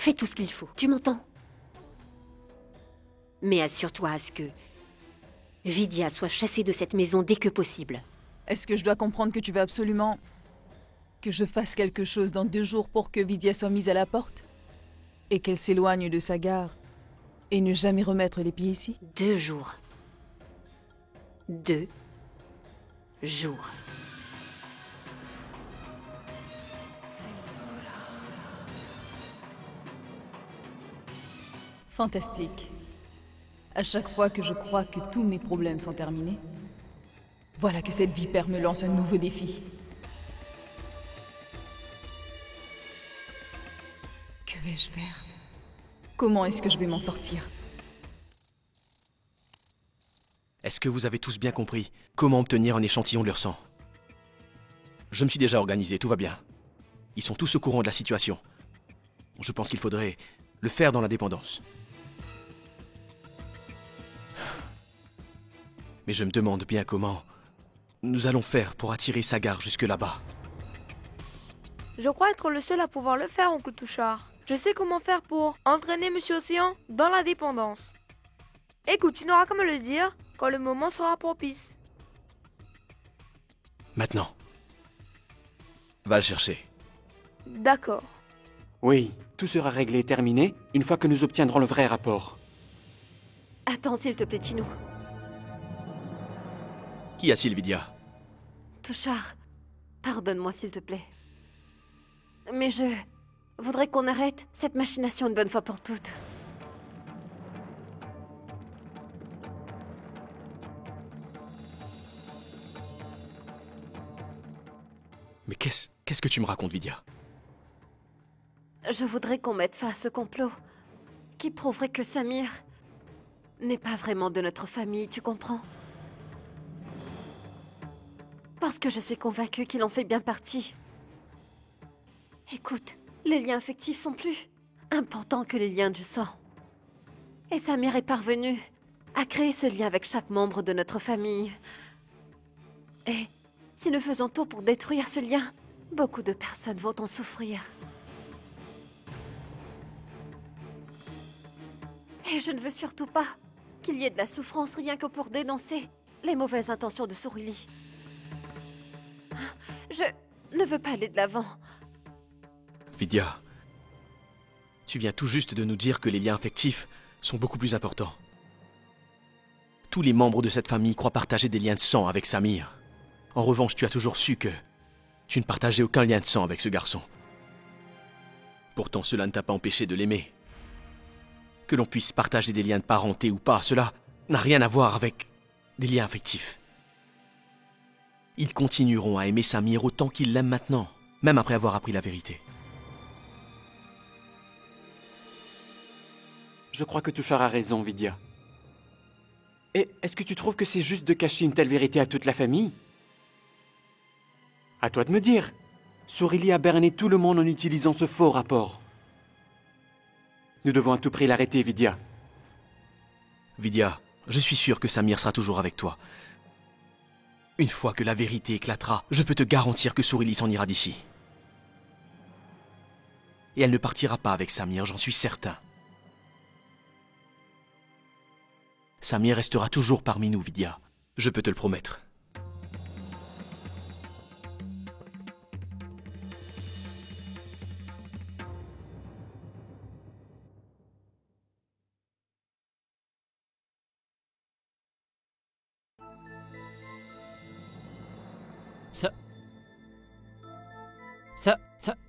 Fais tout ce qu'il faut, tu m'entends? Mais assure-toi à ce que Vidya soit chassée de cette maison dès que possible. Est-ce que je dois comprendre que tu veux absolument que je fasse quelque chose dans 2 jours pour que Vidya soit mise à la porte? Et qu'elle s'éloigne de sa gare et ne jamais remettre les pieds ici? 2 jours. 2 jours. Fantastique. À chaque fois que je crois que tous mes problèmes sont terminés, voilà que cette vipère me lance un nouveau défi. Que vais-je faire? Comment est-ce que je vais m'en sortir? Est-ce que vous avez tous bien compris comment obtenir un échantillon de leur sang? Je me suis déjà organisé, tout va bien. Ils sont tous au courant de la situation. Je pense qu'il faudrait le faire dans l'indépendance. Mais je me demande bien comment nous allons faire pour attirer Sagar jusque là-bas. Je crois être le seul à pouvoir le faire, oncle Touchard. Je sais comment faire pour entraîner Monsieur Océan dans la dépendance. Écoute, tu n'auras qu'à me le dire quand le moment sera propice. Maintenant. Va le chercher. D'accord. Oui, tout sera réglé et terminé une fois que nous obtiendrons le vrai rapport. Attends, s'il te plaît, Chinou. Qu'y a-t-il, Vidya? Touchard, pardonne-moi, s'il te plaît. Mais je voudrais qu'on arrête cette machination une bonne fois pour toutes. Mais qu'est-ce que tu me racontes, Vidya? Je voudrais qu'on mette fin à ce complot qui prouverait que Samir n'est pas vraiment de notre famille, tu comprends? Parce que je suis convaincue qu'il en fait bien partie. Écoute, les liens affectifs sont plus importants que les liens du sang. Et Samir est parvenu à créer ce lien avec chaque membre de notre famille. Et si nous faisons tout pour détruire ce lien, beaucoup de personnes vont en souffrir. Et je ne veux surtout pas qu'il y ait de la souffrance rien que pour dénoncer les mauvaises intentions de Sourili. Je ne veux pas aller de l'avant. Vidya, tu viens tout juste de nous dire que les liens affectifs sont beaucoup plus importants. Tous les membres de cette famille croient partager des liens de sang avec Samir. En revanche, tu as toujours su que tu ne partageais aucun lien de sang avec ce garçon. Pourtant, cela ne t'a pas empêché de l'aimer. Que l'on puisse partager des liens de parenté ou pas, cela n'a rien à voir avec des liens affectifs. Ils continueront à aimer Samir autant qu'ils l'aiment maintenant, même après avoir appris la vérité. Je crois que Touchard a raison, Vidya. Et est-ce que tu trouves que c'est juste de cacher une telle vérité à toute la famille? À toi de me dire. Sourili a berné tout le monde en utilisant ce faux rapport. Nous devons à tout prix l'arrêter, Vidya. Vidya, je suis sûr que Samir sera toujours avec toi. Une fois que la vérité éclatera, je peux te garantir que Sourili s'en ira d'ici. Et elle ne partira pas avec Samir, j'en suis certain. Samir restera toujours parmi nous, Vidya. Je peux te le promettre.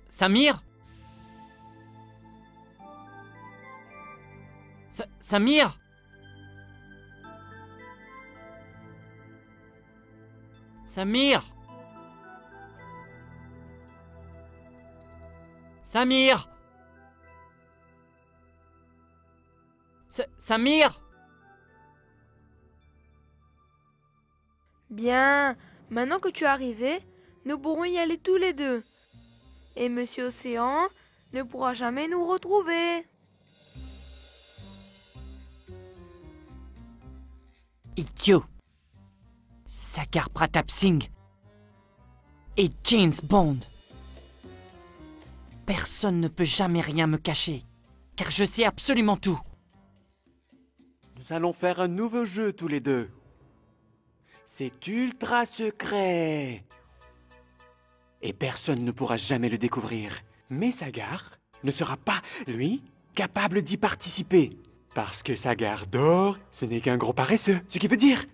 Samir? Samir? Samir? Samir? Samir? Bien, maintenant que tu es arrivé, nous pourrons y aller tous les deux. Et Monsieur Océan ne pourra jamais nous retrouver. Idiot! Sagar Pratap Singh et James Bond. Personne ne peut jamais rien me cacher. car je sais absolument tout. Nous allons faire un nouveau jeu tous les deux. C'est ultra secret. Et personne ne pourra jamais le découvrir. Mais Sagar ne sera pas, lui, capable d'y participer. Parce que Sagar d'or, ce n'est qu'un gros paresseux. Ce qui veut dire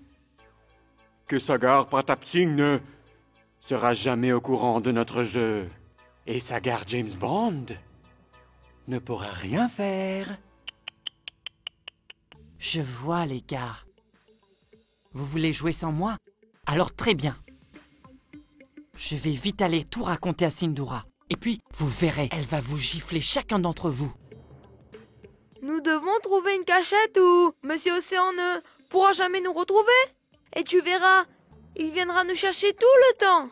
que Sagar Pratap Singh ne sera jamais au courant de notre jeu. Et Sagar James Bond ne pourra rien faire. Je vois, les gars. Vous voulez jouer sans moi? Alors très bien. Je vais vite aller tout raconter à Sindhura. Et puis, vous verrez, elle va vous gifler chacun d'entre vous. Nous devons trouver une cachette où Monsieur Océan ne pourra jamais nous retrouver. Et tu verras, il viendra nous chercher tout le temps.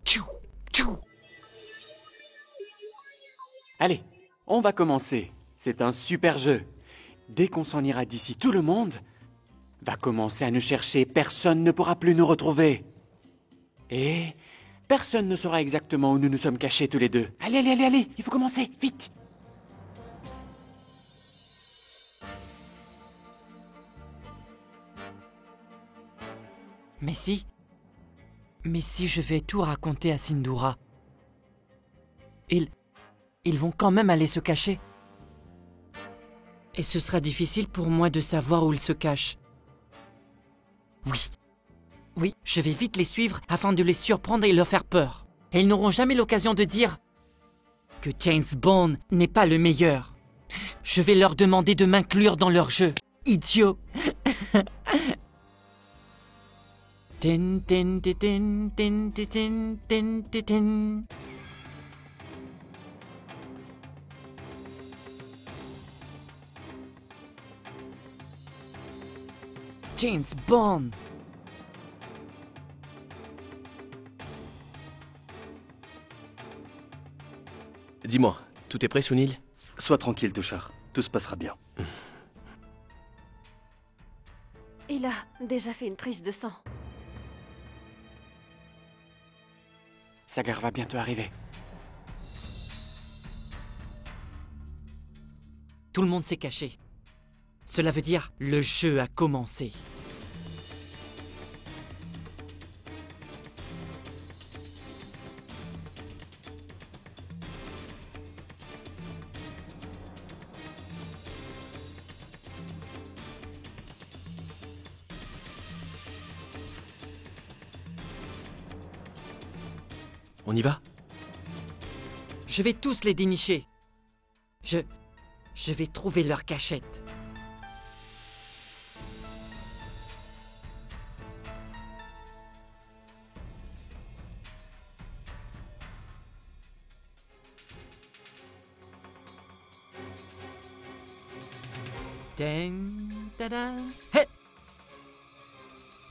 Tchou, tchou. Allez, on va commencer. C'est un super jeu. Dès qu'on s'en ira d'ici, tout le monde va commencer à nous chercher. Personne ne pourra plus nous retrouver. Et personne ne saura exactement où nous nous sommes cachés tous les deux. Allez, allez, allez, allez, il faut commencer, vite. Mais si je vais tout raconter à Sindhura, ils vont quand même aller se cacher. Et ce sera difficile pour moi de savoir où ils se cachent. Oui, je vais vite les suivre afin de les surprendre et leur faire peur. Et ils n'auront jamais l'occasion de dire que James Bond n'est pas le meilleur. Je vais leur demander de m'inclure dans leur jeu. Idiot. Tin, tin, tin, tin, tin, tin, tin, tin, tin. James Bond. Dis-moi, tout est prêt, Sunil? Sois tranquille, Tushar. Tout se passera bien. Il a déjà fait une prise de sang. Sagar va bientôt arriver. Tout le monde s'est caché. Cela veut dire le jeu a commencé. On y va? Je vais tous les dénicher. Je vais trouver leur cachette. Ding, tada. Hé!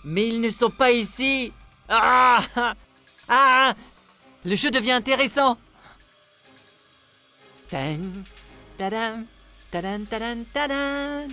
Mais ils ne sont pas ici. Ah! Ah! Le jeu devient intéressant. Tan, tadam, tadan, tadan, tadan.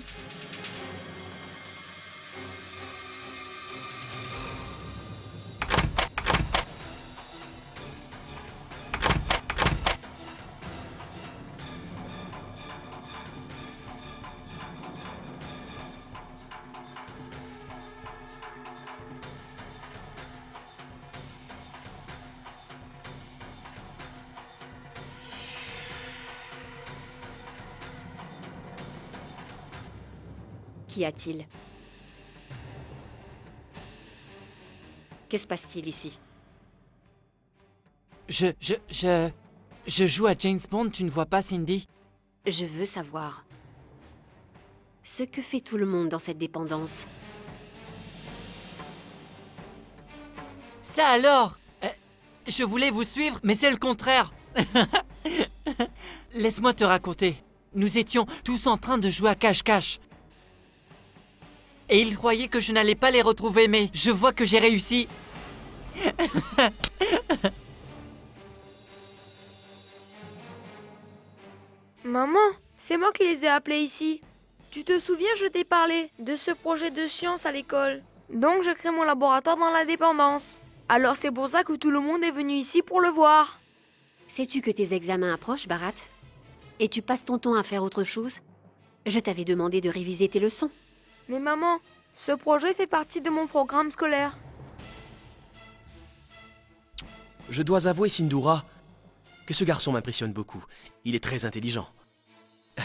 Qu'y a-t-il? Que se passe-t-il ici? Je joue à James Bond, tu ne vois pas, Cindy? Je veux savoir ce que fait tout le monde dans cette dépendance. Ça alors? Je voulais vous suivre, mais c'est le contraire. Laisse-moi te raconter. Nous étions tous en train de jouer à cache-cache. Et ils croyaient que je n'allais pas les retrouver, mais je vois que j'ai réussi. Maman, c'est moi qui les ai appelés ici. Tu te souviens, je t'ai parlé de ce projet de science à l'école. Donc je crée mon laboratoire dans la dépendance. Alors c'est pour ça que tout le monde est venu ici pour le voir. Sais-tu que tes examens approchent, Bharat? Et tu passes ton temps à faire autre chose? Je t'avais demandé de réviser tes leçons. Mais maman, ce projet fait partie de mon programme scolaire. Je dois avouer, Sindhura, que ce garçon m'impressionne beaucoup. Il est très intelligent.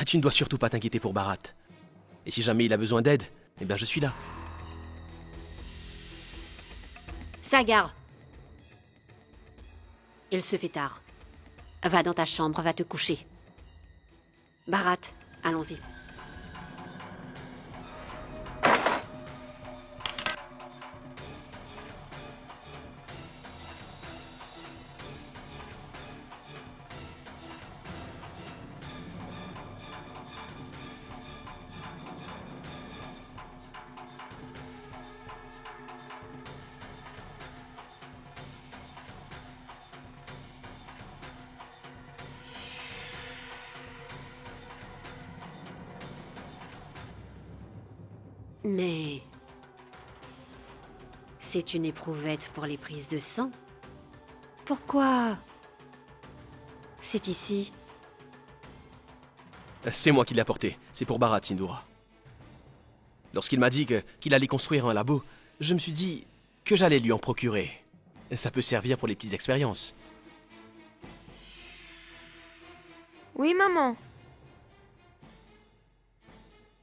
Tu ne dois surtout pas t'inquiéter pour Bharat. Et si jamais il a besoin d'aide, eh bien je suis là. Sagar! Il se fait tard. Va dans ta chambre, va te coucher. Bharat, allons-y. Mais... c'est une éprouvette pour les prises de sang. Pourquoi... c'est ici? C'est moi qui l'ai apporté. C'est pour Bharat, Sindhura. Lorsqu'il m'a dit qu'il allait construire un labo, je me suis dit que j'allais lui en procurer. Ça peut servir pour les petites expériences. Oui, maman.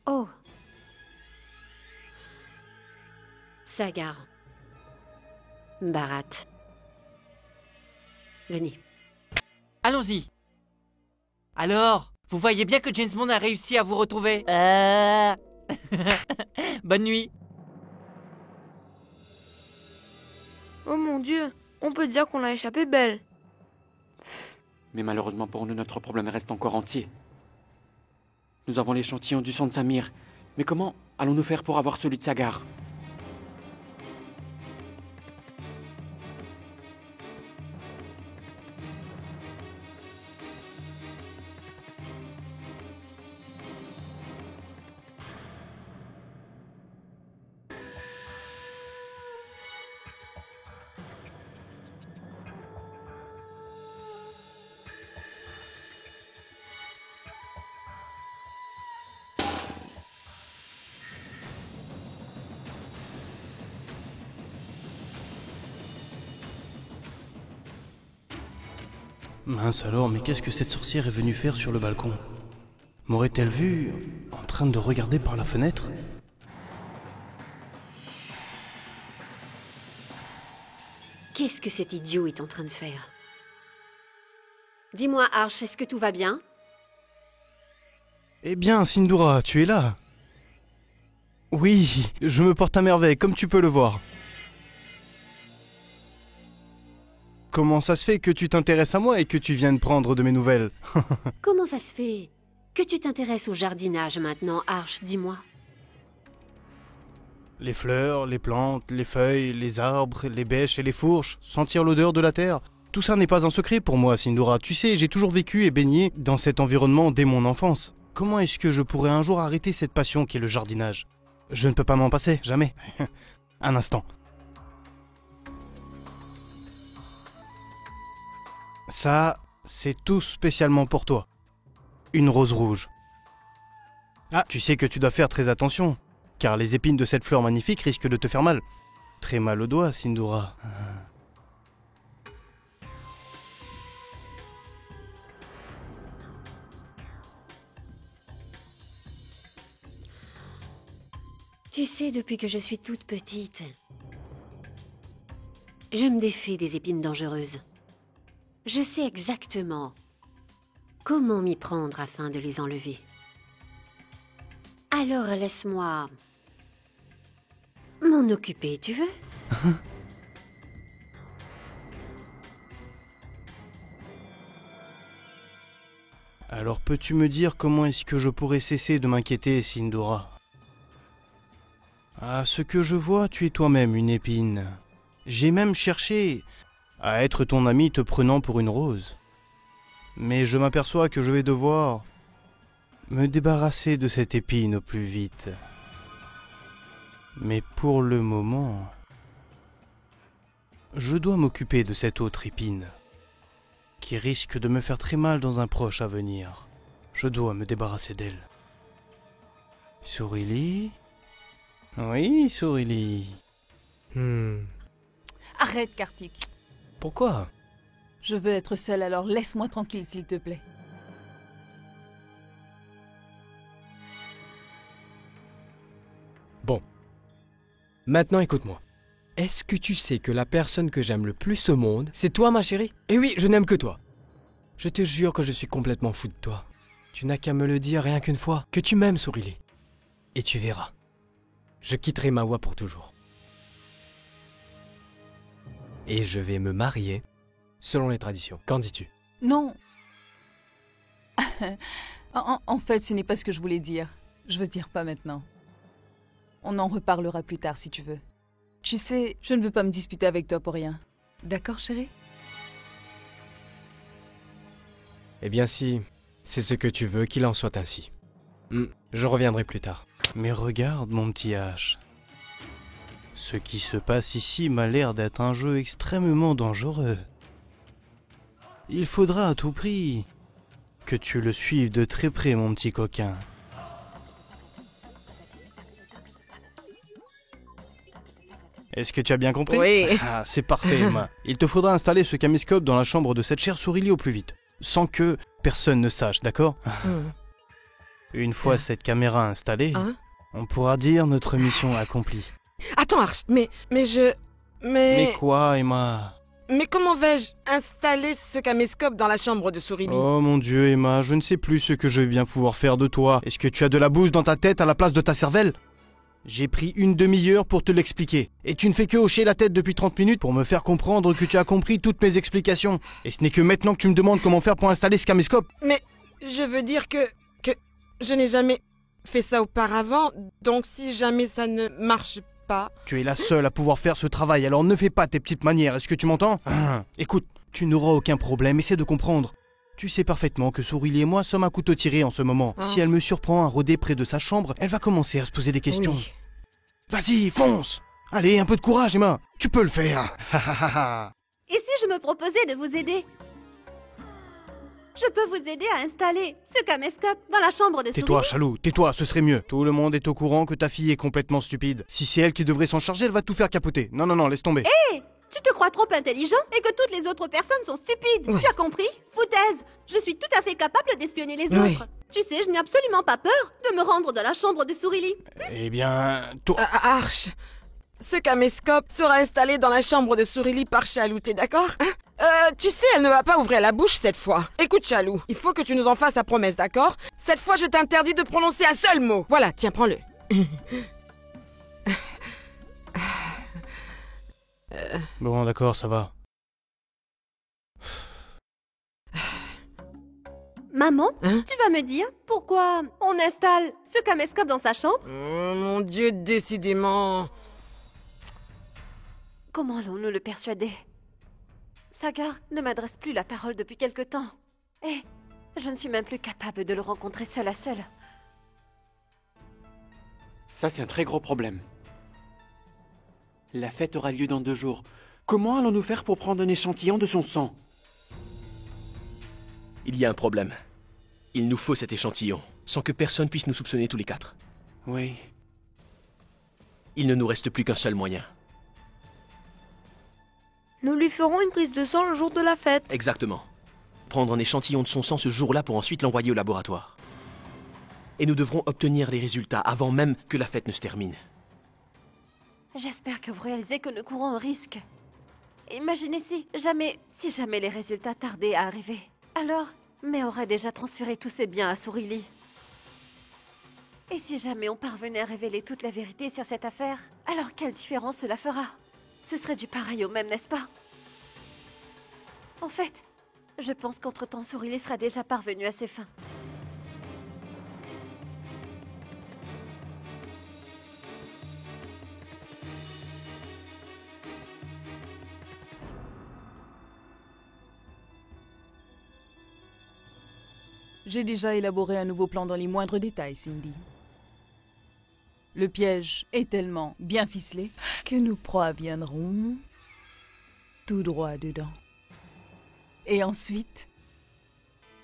Oh. Sagar. Bharat. Venez. Allons-y. Alors, vous voyez bien que James Bond a réussi à vous retrouver. Bonne nuit. Oh mon Dieu, on peut dire qu'on a échappé belle. Mais malheureusement pour nous, notre problème reste encore entier. Nous avons l'échantillon du sang de Samir. Mais comment allons-nous faire pour avoir celui de Sagar? Mince alors, mais qu'est-ce que cette sorcière est venue faire sur le balcon? M'aurait-elle vu en train de regarder par la fenêtre? Qu'est-ce que cet idiot est en train de faire? Dis-moi, Arch, est-ce que tout va bien? Eh bien, Sindhura, tu es là? Oui, je me porte à merveille, comme tu peux le voir. Comment ça se fait que tu t'intéresses à moi et que tu viennes prendre de mes nouvelles? Comment ça se fait que tu t'intéresses au jardinage maintenant, Arch, dis-moi? Les fleurs, les plantes, les feuilles, les arbres, les bêches et les fourches, sentir l'odeur de la terre, tout ça n'est pas un secret pour moi, Sindhura. Tu sais, j'ai toujours vécu et baigné dans cet environnement dès mon enfance. Comment est-ce que je pourrais un jour arrêter cette passion qui est le jardinage? Je ne peux pas m'en passer, jamais. Un instant. Ça, c'est tout spécialement pour toi. Une rose rouge. Ah, tu sais que tu dois faire très attention, car les épines de cette fleur magnifique risquent de te faire mal. Très mal au doigt, Sindhura. Tu sais, depuis que je suis toute petite, je me défie des épines dangereuses. Je sais exactement comment m'y prendre afin de les enlever. Alors laisse-moi m'en occuper, tu veux? Alors peux-tu me dire comment est-ce que je pourrais cesser de m'inquiéter, Sindhura? À ce que je vois, tu es toi-même une épine. J'ai même cherché à être ton ami te prenant pour une rose. Mais je m'aperçois que je vais devoir me débarrasser de cette épine au plus vite. Mais pour le moment, je dois m'occuper de cette autre épine, qui risque de me faire très mal dans un proche avenir. Je dois me débarrasser d'elle. Sourili? Oui, Sourili. Arrête, Kartik. Pourquoi? Je veux être seule, alors laisse-moi tranquille, s'il te plaît. Bon. Maintenant, écoute-moi. Est-ce que tu sais que la personne que j'aime le plus au monde, c'est toi, ma chérie? Et oui, je n'aime que toi. Je te jure que je suis complètement fou de toi. Tu n'as qu'à me le dire rien qu'une fois, que tu m'aimes, Sourili. Et tu verras. Je quitterai Mahua pour toujours. Et je vais me marier selon les traditions. Qu'en dis-tu? Non. En fait, ce n'est pas ce que je voulais dire. Je veux dire pas maintenant. On en reparlera plus tard si tu veux. Tu sais, je ne veux pas me disputer avec toi pour rien. D'accord, chérie? Eh bien si, c'est ce que tu veux, qu'il en soit ainsi. Je reviendrai plus tard. Mais regarde, mon petit H. Ce qui se passe ici m'a l'air d'être un jeu extrêmement dangereux. Il faudra à tout prix que tu le suives de très près, mon petit coquin. Est-ce que tu as bien compris? Oui. Ah, c'est parfait, Emma. Il te faudra installer ce caméscope dans la chambre de cette chère Sourili au plus vite, sans que personne ne sache, d'accord? Une fois cette caméra installée, on pourra dire notre mission accomplie. Attends, Arch, mais... Mais quoi, Emma? Mais comment vais-je installer ce caméscope dans la chambre de Sourili? Oh mon Dieu, Emma, je ne sais plus ce que je vais bien pouvoir faire de toi. Est-ce que tu as de la bouse dans ta tête à la place de ta cervelle? J'ai pris une demi-heure pour te l'expliquer. Et tu ne fais que hocher la tête depuis 30 minutes pour me faire comprendre que tu as compris toutes mes explications. Et ce n'est que maintenant que tu me demandes comment faire pour installer ce caméscope. Mais je veux dire que je n'ai jamais fait ça auparavant, donc si jamais ça ne marche pas... Tu es la seule à pouvoir faire ce travail, alors ne fais pas tes petites manières, est-ce que tu m'entends? Écoute, tu n'auras aucun problème, essaie de comprendre. Tu sais parfaitement que Sourili et moi sommes à couteau tiré en ce moment. Si elle me surprend à rôder près de sa chambre, elle va commencer à se poser des questions. Oui. Vas-y, fonce! Allez, un peu de courage, Emma. Tu peux le faire. Et si je me proposais de vous aider? Je peux vous aider à installer ce caméscope dans la chambre de Sourili. Tais-toi, Chalou, tais-toi, ce serait mieux. Tout le monde est au courant que ta fille est complètement stupide. Si c'est elle qui devrait s'en charger, elle va tout faire capoter. Non, non, non, laisse tomber. Hé! Tu te crois trop intelligent et que toutes les autres personnes sont stupides. Oui. Tu as compris? Foutaise! Je suis tout à fait capable d'espionner les Oui. autres. Tu sais, je n'ai absolument pas peur de me rendre dans la chambre de Sourili. Eh bien, toi... Arch, ce caméscope sera installé dans la chambre de Sourili par Chalou, t'es d'accord? Tu sais, elle ne va pas ouvrir la bouche cette fois. Écoute, Chalou, il faut que tu nous en fasses ta promesse, d'accord? Cette fois, je t'interdis de prononcer un seul mot. Voilà, tiens, prends-le. Bon, d'accord, ça va. Maman, Hein? tu vas me dire pourquoi on installe ce caméscope dans sa chambre? Oh, mon Dieu, décidément. Comment allons-nous le persuader? Sagar ne m'adresse plus la parole depuis quelque temps. Et je ne suis même plus capable de le rencontrer seul à seul. Ça, c'est un très gros problème. La fête aura lieu dans 2 jours. Comment allons-nous faire pour prendre un échantillon de son sang? Il y a un problème. Il nous faut cet échantillon, sans que personne puisse nous soupçonner tous les 4. Oui. Il ne nous reste plus qu'un seul moyen. Nous lui ferons une prise de sang le jour de la fête. Exactement. Prendre un échantillon de son sang ce jour-là pour ensuite l'envoyer au laboratoire. Et nous devrons obtenir les résultats avant même que la fête ne se termine. J'espère que vous réalisez que nous courons un risque. Imaginez si jamais les résultats tardaient à arriver. Alors, May aurait déjà transféré tous ses biens à Sourili. Et si jamais on parvenait à révéler toute la vérité sur cette affaire, alors quelle différence cela fera? Ce serait du pareil au même, n'est-ce pas? En fait, je pense qu'entre-temps, Sourili sera déjà parvenu à ses fins. J'ai déjà élaboré un nouveau plan dans les moindres détails, Cindy. Le piège est tellement bien ficelé que nos proies viendront tout droit dedans. Et ensuite,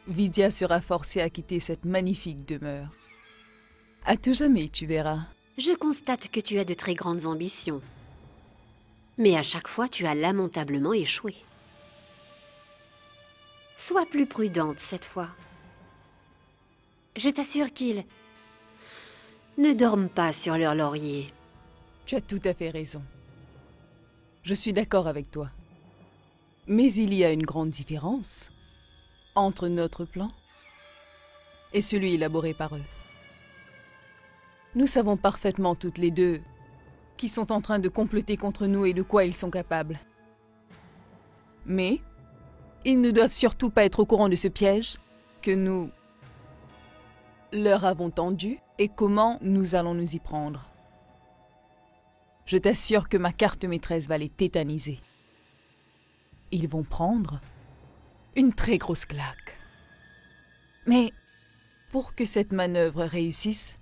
Vidya sera forcée à quitter cette magnifique demeure. À tout jamais, tu verras. Je constate que tu as de très grandes ambitions. Mais à chaque fois, tu as lamentablement échoué. Sois plus prudente cette fois. Je t'assure qu'ils ne dorment pas sur leur laurier. Tu as tout à fait raison. Je suis d'accord avec toi. Mais il y a une grande différence entre notre plan et celui élaboré par eux. Nous savons parfaitement toutes les deux qu'ils sont en train de comploter contre nous et de quoi ils sont capables. Mais ils ne doivent surtout pas être au courant de ce piège que nous leur avons tendu et comment nous allons nous y prendre. Je t'assure que ma carte maîtresse va les tétaniser. Ils vont prendre une très grosse claque. Mais pour que cette manœuvre réussisse,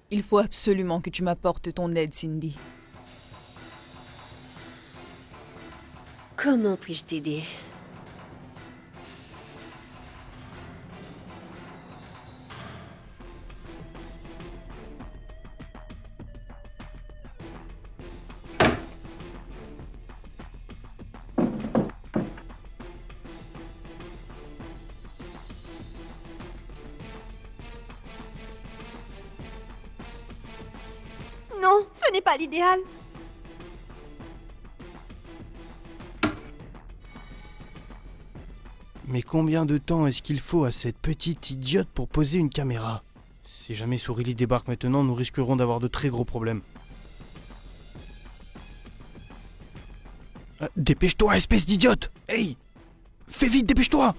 il faut absolument que tu m'apportes ton aide, Cindy. Comment puis-je t'aider? Non, ce n'est pas l'idéal. Mais combien de temps est-ce qu'il faut à cette petite idiote pour poser une caméra? Si jamais Sourili débarque maintenant, nous risquerons d'avoir de très gros problèmes. Dépêche-toi, espèce d'idiote! Hey! Fais vite, dépêche-toi!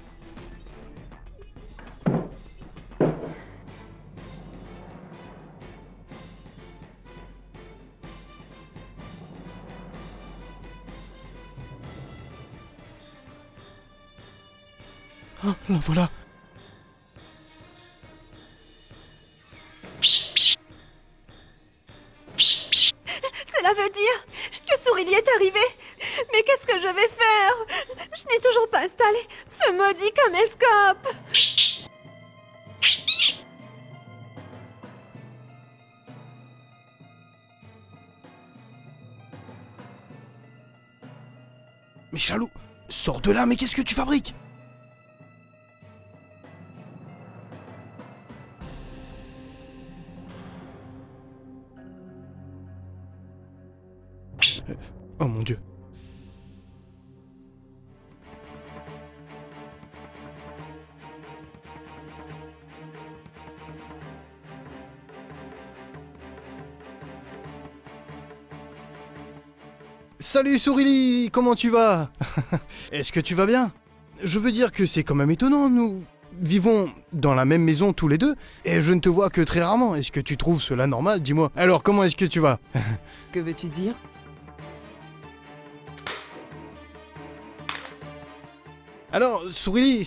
Ah, la voilà. Cela veut dire que Sourili est arrivé. Mais qu'est-ce que je vais faire? Je n'ai toujours pas installé ce maudit caméscope. Mais Chalou, sors de là, mais qu'est-ce que tu fabriques? Oh mon Dieu. Salut Sourili, comment tu vas? Est-ce que tu vas bien? Je veux dire que c'est quand même étonnant, nous vivons dans la même maison tous les deux, et je ne te vois que très rarement. Est-ce que tu trouves cela normal? Dis-moi. Alors, comment est-ce que tu vas? Que veux-tu dire? Alors, Sourili,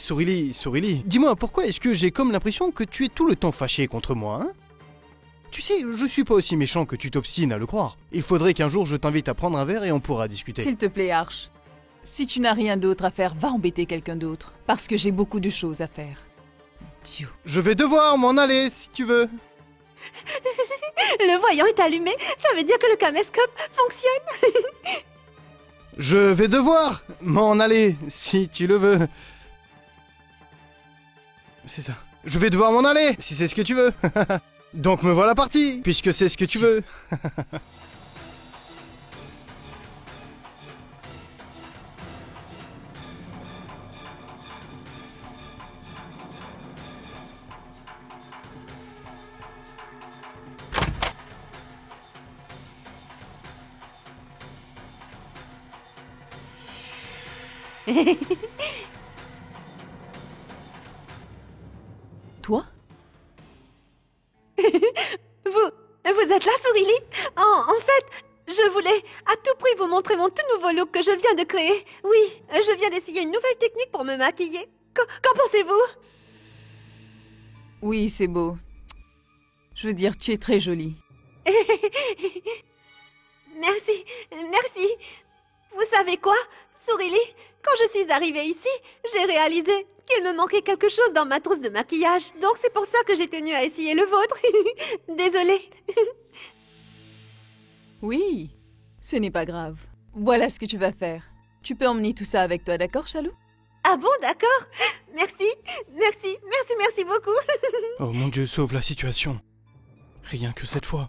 dis-moi, pourquoi est-ce que j'ai comme l'impression que tu es tout le temps fâché contre moi, hein? Tu sais, je suis pas aussi méchant que tu t'obstines à le croire. Il faudrait qu'un jour je t'invite à prendre un verre et on pourra discuter. S'il te plaît, Arch. Si tu n'as rien d'autre à faire, va embêter quelqu'un d'autre. Parce que j'ai beaucoup de choses à faire. Dieu. Je vais devoir m'en aller, si tu veux. Le voyant est allumé. Ça veut dire que le caméscope fonctionne. Je vais devoir m'en aller, si tu le veux. C'est ça. Je vais devoir m'en aller, si c'est ce que tu veux. Donc me voilà parti, puisque c'est ce que tu veux. Toi? Vous êtes là, Sourili? En fait, je voulais à tout prix vous montrer mon tout nouveau look que je viens de créer. Oui, je viens d'essayer une nouvelle technique pour me maquiller. Qu'en pensez-vous? Oui, c'est beau. Je veux dire, tu es très jolie. Merci. Vous savez quoi, Sourili? Quand je suis arrivée ici, j'ai réalisé qu'il me manquait quelque chose dans ma trousse de maquillage. Donc c'est pour ça que j'ai tenu à essayer le vôtre. Désolée. Oui, ce n'est pas grave. Voilà ce que tu vas faire. Tu peux emmener tout ça avec toi, d'accord, Chalou? Ah bon, d'accord. Merci, merci, merci, merci beaucoup. Oh mon Dieu, sauve la situation. Rien que cette fois.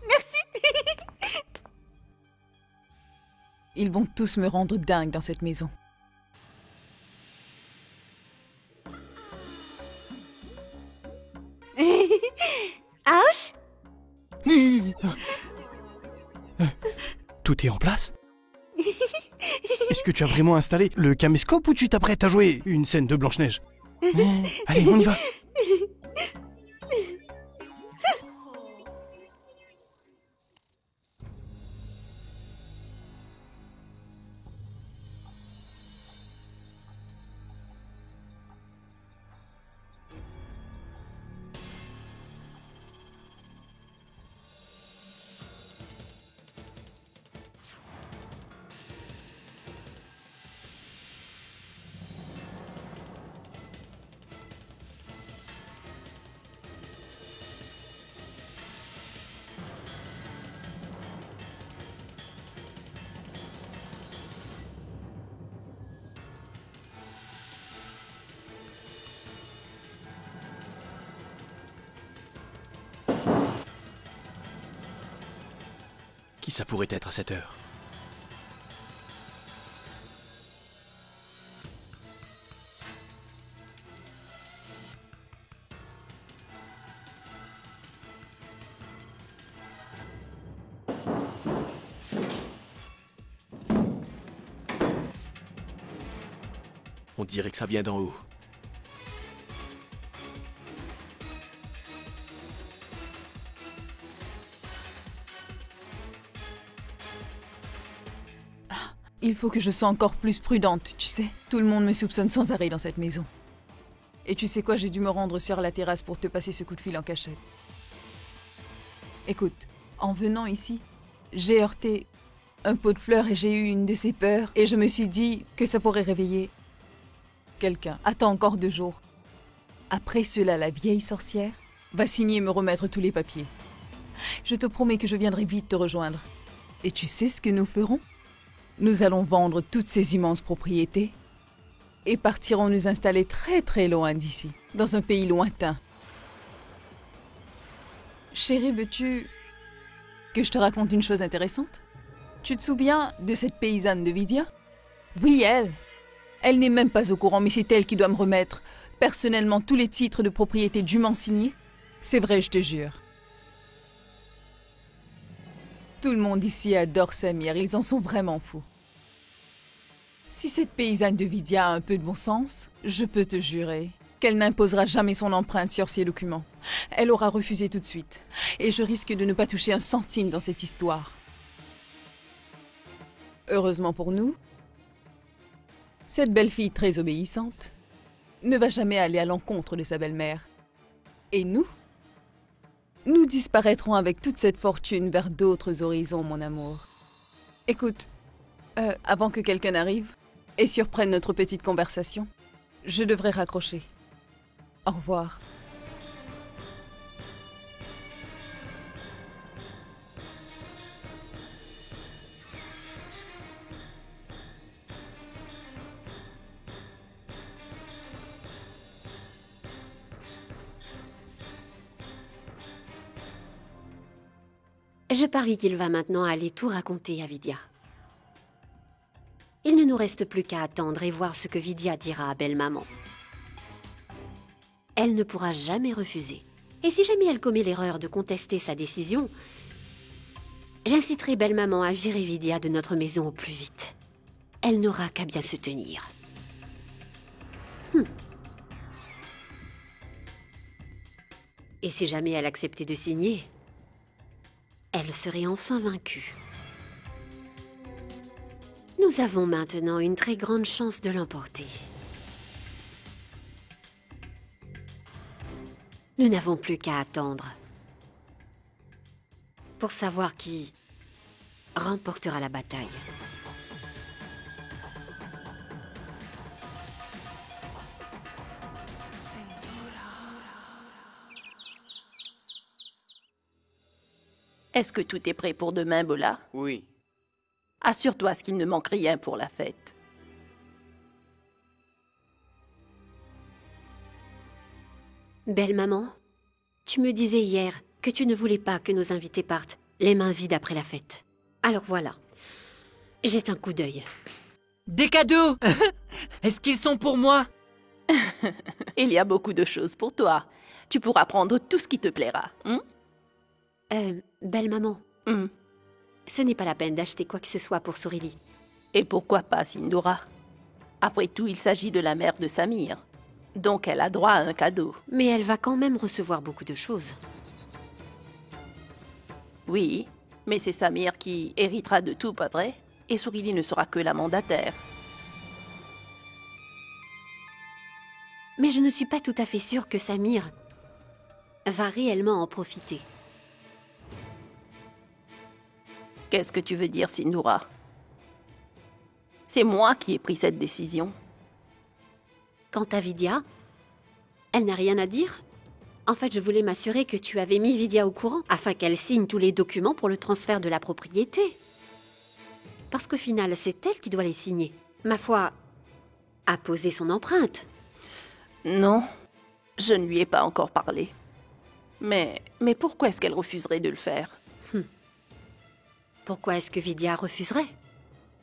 Merci. Ils vont tous me rendre dingue dans cette maison. Ouch. Tout est en place? Est-ce que tu as vraiment installé le caméscope ou tu t'apprêtes à jouer une scène de Blanche-Neige? Allez, on y va. Qui ça pourrait être à cette heure? On dirait que ça vient d'en haut. Il faut que je sois encore plus prudente, tu sais. Tout le monde me soupçonne sans arrêt dans cette maison. Et tu sais quoi, j'ai dû me rendre sur la terrasse pour te passer ce coup de fil en cachette. Écoute, en venant ici, j'ai heurté un pot de fleurs et j'ai eu une de ces peurs. Et je me suis dit que ça pourrait réveiller quelqu'un. Attends encore 2 jours. Après cela, la vieille sorcière va signer et me remettre tous les papiers. Je te promets que je viendrai vite te rejoindre. Et tu sais ce que nous ferons ? Nous allons vendre toutes ces immenses propriétés et partirons nous installer très très loin d'ici, dans un pays lointain. Chérie, veux-tu que je te raconte une chose intéressante? Tu te souviens de cette paysanne de Vidia? Oui, elle. Elle n'est même pas au courant, mais c'est elle qui doit me remettre personnellement tous les titres de propriété dûment signés. C'est vrai, je te jure. Tout le monde ici adore Samir, ils en sont vraiment fous. Si cette paysanne de Vidia a un peu de bon sens, je peux te jurer qu'elle n'imposera jamais son empreinte sur ces documents. Elle aura refusé tout de suite. Et je risque de ne pas toucher un centime dans cette histoire. Heureusement pour nous, cette belle fille très obéissante ne va jamais aller à l'encontre de sa belle-mère. Et nous disparaîtrons avec toute cette fortune vers d'autres horizons, mon amour. Écoute, avant que quelqu'un n'arrive et surprenne notre petite conversation, je devrais raccrocher. Au revoir. Je parie qu'il va maintenant aller tout raconter à Vidia. Il ne nous reste plus qu'à attendre et voir ce que Vidia dira à belle-maman. Elle ne pourra jamais refuser. Et si jamais elle commet l'erreur de contester sa décision, j'inciterai belle-maman à virer Vidia de notre maison au plus vite. Elle n'aura qu'à bien se tenir. Et si jamais elle acceptait de signer, elle serait enfin vaincue. Nous avons maintenant une très grande chance de l'emporter. Nous n'avons plus qu'à attendre pour savoir qui remportera la bataille. Est-ce que tout est prêt pour demain, Bola? Oui. Assure-toi qu'il ne manque rien pour la fête. Belle maman, tu me disais hier que tu ne voulais pas que nos invités partent les mains vides après la fête. Alors voilà, jette un coup d'œil. Des cadeaux! Est-ce qu'ils sont pour moi? Il y a beaucoup de choses pour toi. Tu pourras prendre tout ce qui te plaira. Belle maman, ce n'est pas la peine d'acheter quoi que ce soit pour Sorili. Et pourquoi pas Sindora? Après tout, il s'agit de la mère de Samir. Donc elle a droit à un cadeau. Mais elle va quand même recevoir beaucoup de choses. Oui, mais c'est Samir qui héritera de tout, pas vrai? Et Sorili ne sera que la mandataire. Mais je ne suis pas tout à fait sûre que Samir va réellement en profiter. Qu'est-ce que tu veux dire, Sindora? C'est moi qui ai pris cette décision. Quant à Vidya, elle n'a rien à dire. En fait, je voulais m'assurer que tu avais mis Vidya au courant, afin qu'elle signe tous les documents pour le transfert de la propriété. Parce qu'au final, c'est elle qui doit les signer. Ma foi, a posé son empreinte. Non, je ne lui ai pas encore parlé. Mais pourquoi est-ce qu'elle refuserait de le faire? Pourquoi est-ce que Vidya refuserait?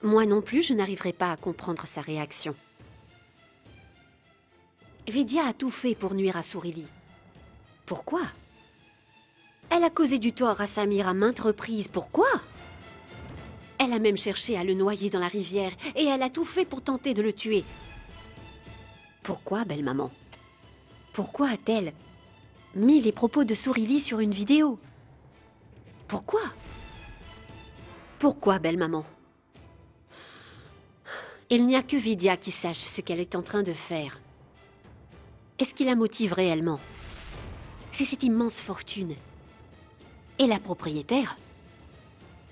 Moi non plus, je n'arriverai pas à comprendre sa réaction. Vidya a tout fait pour nuire à Sorili. Pourquoi? Elle a causé du tort à Samir à maintes reprises. Pourquoi? Elle a même cherché à le noyer dans la rivière et elle a tout fait pour tenter de le tuer. Pourquoi, belle maman? Pourquoi a-t-elle mis les propos de Sorili sur une vidéo? Pourquoi? Pourquoi, belle maman? Il n'y a que Vidya qui sache ce qu'elle est en train de faire. Est-ce qui la motive réellement? C'est cette immense fortune. Et la propriétaire?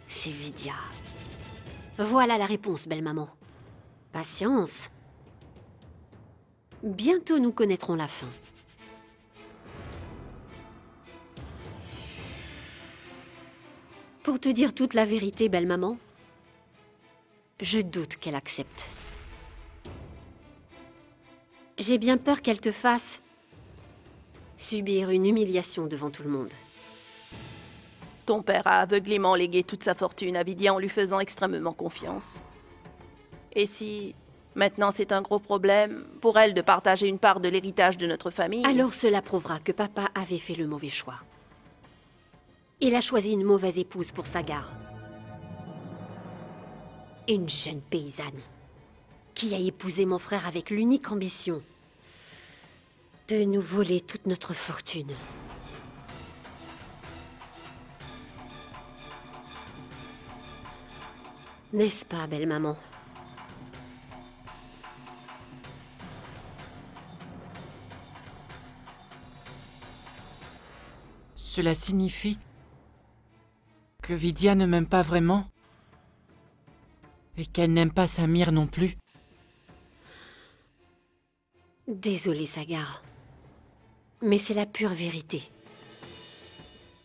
C'est Vidya. Voilà la réponse, belle maman. Patience. Bientôt nous connaîtrons la fin. Pour te dire toute la vérité, belle maman, je doute qu'elle accepte. J'ai bien peur qu'elle te fasse subir une humiliation devant tout le monde. Ton père a aveuglément légué toute sa fortune à Vidya en lui faisant extrêmement confiance. Et si maintenant c'est un gros problème pour elle de partager une part de l'héritage de notre famille... Alors cela prouvera que papa avait fait le mauvais choix. Il a choisi une mauvaise épouse pour Sagar. Une jeune paysanne qui a épousé mon frère avec l'unique ambition de nous voler toute notre fortune. N'est-ce pas, belle maman? Cela signifie que Vidya ne m'aime pas vraiment et qu'elle n'aime pas Samir non plus. Désolée, Sagar. Mais c'est la pure vérité.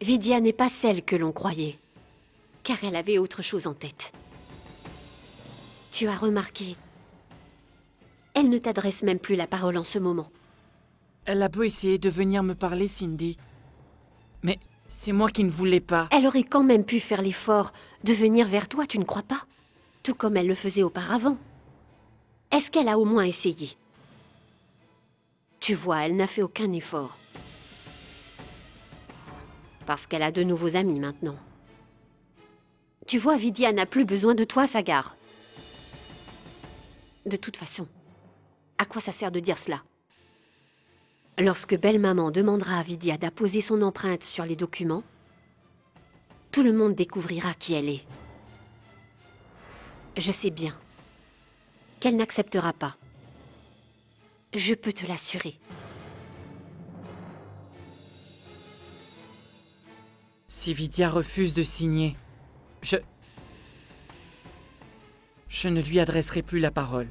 Vidya n'est pas celle que l'on croyait, car elle avait autre chose en tête. Tu as remarqué, elle ne t'adresse même plus la parole en ce moment. Elle a beau essayer de venir me parler, Cindy. Mais c'est moi qui ne voulais pas. Elle aurait quand même pu faire l'effort de venir vers toi, tu ne crois pas? Tout comme elle le faisait auparavant. Est-ce qu'elle a au moins essayé? Tu vois, elle n'a fait aucun effort. Parce qu'elle a de nouveaux amis maintenant. Tu vois, Vidya n'a plus besoin de toi, Sagar. De toute façon, à quoi ça sert de dire cela? Lorsque belle-maman demandera à Vidya d'apposer son empreinte sur les documents, tout le monde découvrira qui elle est. Je sais bien qu'elle n'acceptera pas. Je peux te l'assurer. Si Vidya refuse de signer, je ne lui adresserai plus la parole.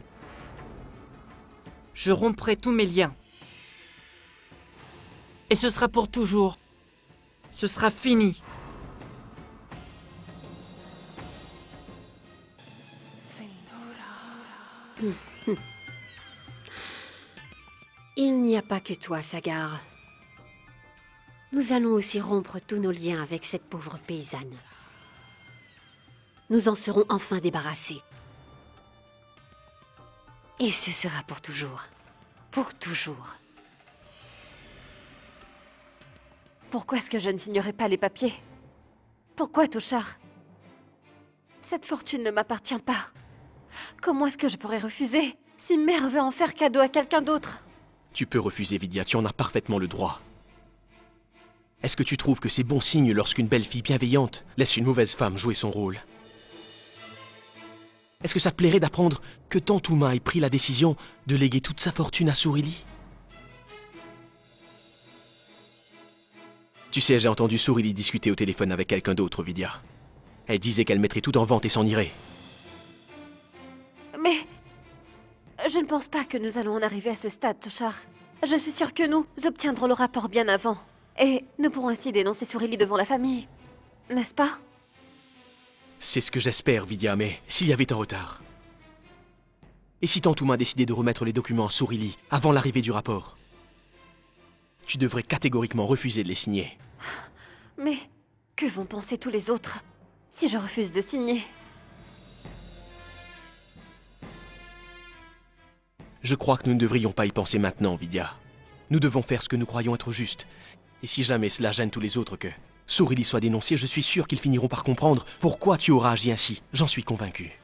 Je romprai tous mes liens. Et ce sera pour toujours. Ce sera fini. Il n'y a pas que toi, Sagar. Nous allons aussi rompre tous nos liens avec cette pauvre paysanne. Nous en serons enfin débarrassés. Et ce sera pour toujours. Pour toujours. Pourquoi est-ce que je ne signerai pas les papiers? Pourquoi, Touchard? Cette fortune ne m'appartient pas. Comment est-ce que je pourrais refuser si Mère veut en faire cadeau à quelqu'un d'autre? Tu peux refuser, Vidya, tu en as parfaitement le droit. Est-ce que tu trouves que c'est bon signe lorsqu'une belle fille bienveillante laisse une mauvaise femme jouer son rôle? Est-ce que ça te plairait d'apprendre que Tantouma ait pris la décision de léguer toute sa fortune à Sourili? Tu sais, j'ai entendu Sourili discuter au téléphone avec quelqu'un d'autre, Vidya. Elle disait qu'elle mettrait tout en vente et s'en irait. Mais... je ne pense pas que nous allons en arriver à ce stade, Touchard. Je suis sûre que nous obtiendrons le rapport bien avant. Et nous pourrons ainsi dénoncer Sourili devant la famille. N'est-ce pas? C'est ce que j'espère, Vidya, mais s'il y avait un retard. Et si Tantouma a décidé de remettre les documents à Sourili avant l'arrivée du rapport? Tu devrais catégoriquement refuser de les signer. Mais que vont penser tous les autres si je refuse de signer? Je crois que nous ne devrions pas y penser maintenant, Vidya. Nous devons faire ce que nous croyons être juste. Et si jamais cela gêne tous les autres que Sourili soit dénoncé, je suis sûr qu'ils finiront par comprendre pourquoi tu auras agi ainsi. J'en suis convaincu.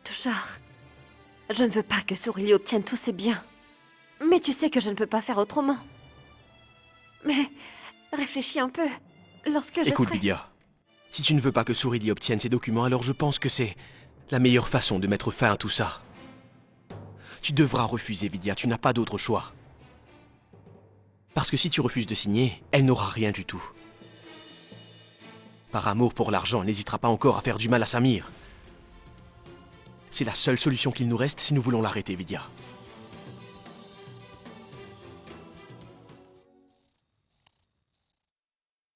Touchard, je ne veux pas que Sourili obtienne tous ses biens. Mais tu sais que je ne peux pas faire autrement. Mais réfléchis un peu. Lorsque je Écoute, serai... Vidya, si tu ne veux pas que Sourili obtienne ces documents, alors je pense que c'est la meilleure façon de mettre fin à tout ça. Tu devras refuser, Vidya, tu n'as pas d'autre choix. Parce que si tu refuses de signer, elle n'aura rien du tout. Par amour pour l'argent, elle n'hésitera pas encore à faire du mal à Samir. C'est la seule solution qu'il nous reste si nous voulons l'arrêter, Vidya.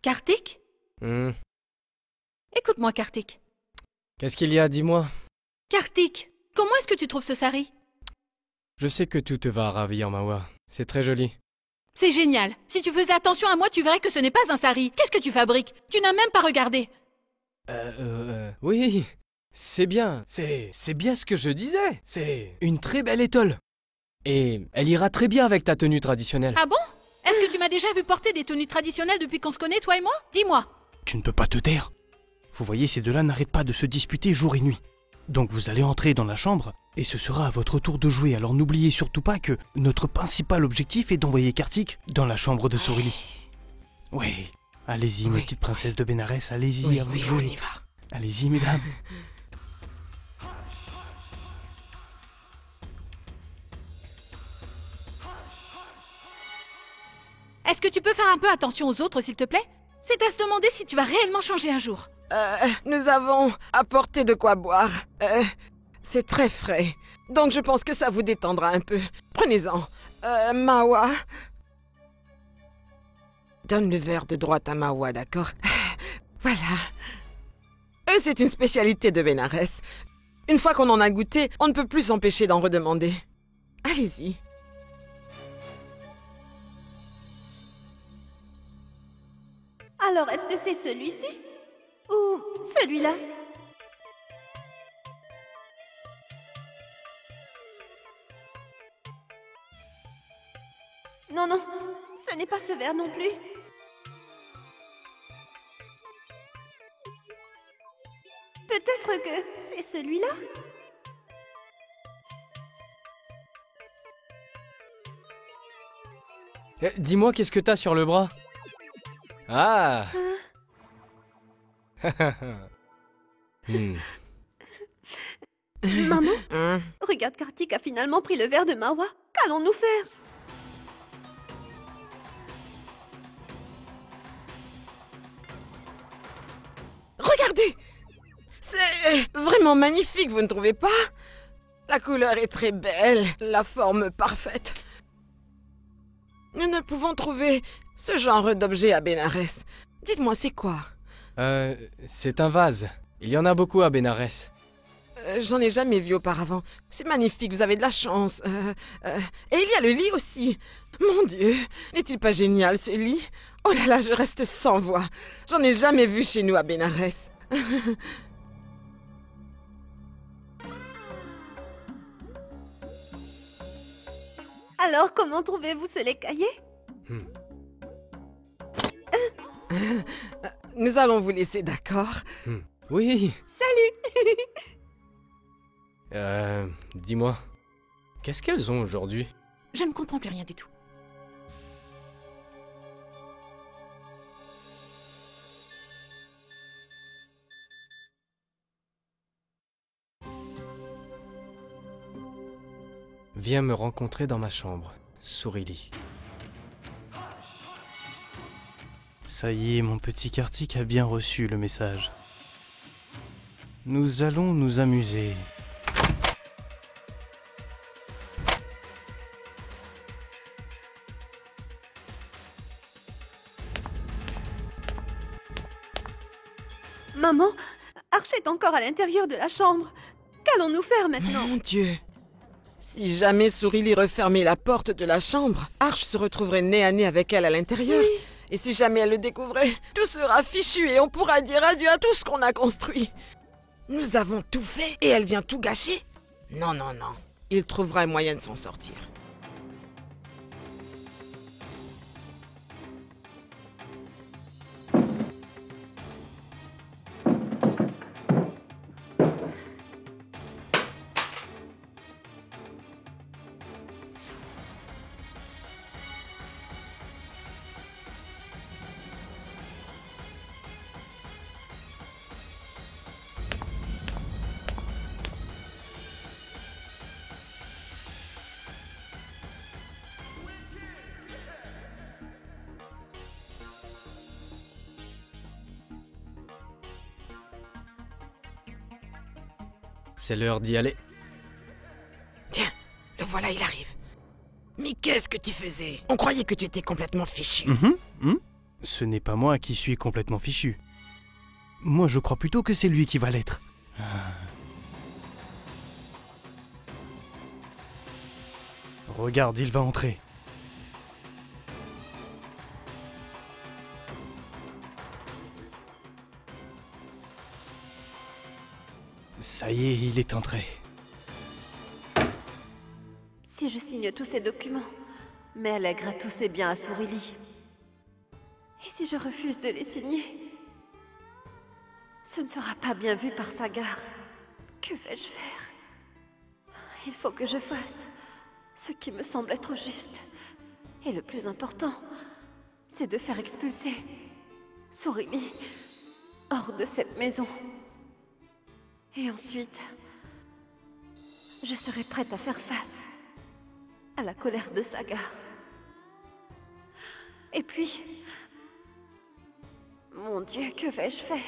Kartik? Écoute-moi, Kartik. Qu'est-ce qu'il y a, dis-moi? Kartik, comment est-ce que tu trouves ce sari? Je sais que tout te va ravir, Mawa. C'est très joli. C'est génial. Si tu faisais attention à moi, tu verrais que ce n'est pas un sari. Qu'est-ce que tu fabriques? Tu n'as même pas regardé. Oui, c'est bien. C'est bien ce que je disais. C'est une très belle étole. Et elle ira très bien avec ta tenue traditionnelle. Ah bon? Est-ce que tu m'as déjà vu porter des tenues traditionnelles depuis qu'on se connaît, toi et moi? Dis-moi. Tu ne peux pas te taire. Vous voyez, ces deux-là n'arrêtent pas de se disputer jour et nuit. Donc vous allez entrer dans la chambre, et ce sera à votre tour de jouer. Alors n'oubliez surtout pas que notre principal objectif est d'envoyer Kartik dans la chambre de Sourili. Oui, allez-y, mes petites princesses de Bénarès, allez-y, à vous de jouer. On y va. Allez-y, mesdames. Est-ce que tu peux faire un peu attention aux autres, s'il te plaît? C'est à se demander si tu vas réellement changer un jour. Nous avons apporté de quoi boire. C'est très frais. Donc je pense que ça vous détendra un peu. Prenez-en. Mawa. Donne le verre de droite à Mawa, d'accord? Voilà. C'est une spécialité de Bénarès. Une fois qu'on en a goûté, on ne peut plus s'empêcher d'en redemander. Allez-y. Alors, est-ce que c'est celui-ci? Ou celui-là? Non, non, ce n'est pas ce verre non plus. Peut-être que c'est celui-là? Dis-moi, qu'est-ce que t'as sur le bras? Ah. Maman, regarde, Kartik a finalement pris le verre de Mawa. Qu'allons-nous faire? Regardez! C'est vraiment magnifique, vous ne trouvez pas? La couleur est très belle, la forme parfaite. Nous ne pouvons trouver ce genre d'objet à Bénarès. Dites-moi, c'est quoi? C'est un vase. Il y en a beaucoup à Bénarès. J'en ai jamais vu auparavant. C'est magnifique, vous avez de la chance. Et il y a le lit aussi. Mon Dieu, n'est-il pas génial ce lit? Oh là là, je reste sans voix. J'en ai jamais vu chez nous à Bénarès. Alors, comment trouvez-vous ce lait caillé? Nous allons vous laisser, d'accord? Oui. Salut. Dis-moi, qu'est-ce qu'elles ont aujourd'hui? Je ne comprends plus rien du tout. Viens me rencontrer dans ma chambre, Sourilie. Ça y est, mon petit Kartik a bien reçu le message. Nous allons nous amuser. Maman, Arch est encore à l'intérieur de la chambre. Qu'allons-nous faire maintenant? Mon Dieu. Si jamais Sourilie refermait la porte de la chambre, Arch se retrouverait nez à nez avec elle à l'intérieur. Oui. Et si jamais elle le découvrait, tout sera fichu et on pourra dire adieu à tout ce qu'on a construit. Nous avons tout fait et elle vient tout gâcher? Non, non, non. Il trouvera un moyen de s'en sortir. C'est l'heure d'y aller. Tiens, le voilà, il arrive. Mais qu'est-ce que tu faisais? On croyait que tu étais complètement fichu. Ce n'est pas moi qui suis complètement fichu. Moi, je crois plutôt que c'est lui qui va l'être. Regarde, il va entrer. Ça y est, il est entré. Si je signe tous ces documents, mais allègre tous ses biens à Sourilie. Et si je refuse de les signer? Ce ne sera pas bien vu par Sagar. Que vais-je faire? Il faut que je fasse ce qui me semble être juste. Et le plus important, c'est de faire expulser Sourilie hors de cette maison. Et ensuite, je serai prête à faire face à la colère de Sagar. Et puis, mon Dieu, que vais-je faire?